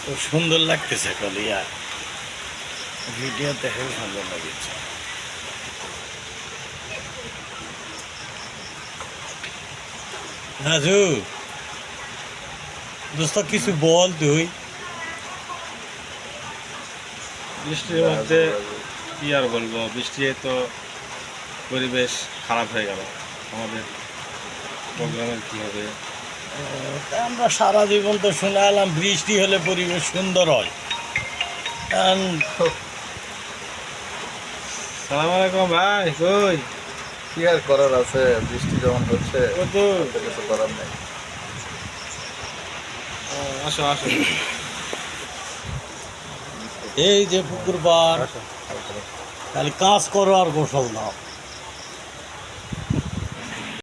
খুব সুন্দর লাগতেছে কলিয়া, ভিডিওতে খুব সুন্দর লাগছে। রাজু দোস্ত কিছু বল তুই। বৃষ্টির মধ্যে কি আর বলবো, বৃষ্টি তো পরিবেশ খারাপ হয়ে গেল। আমাদের প্রোগ্রামের কি হবে? তা আমরা সারা জীবন তো শুনে এলাম বৃষ্টি হলে পরিবেশ সুন্দর হয়। সালাম আলাইকুম ভাই, কই? কি আর করার আছে, বৃষ্টি যখন হচ্ছে ও তো তো কিছু করার নেই। আসো আসো এই যে পুকুর পাড়, আসো, আসো। খালি কাজ করো আর গোসল দাও।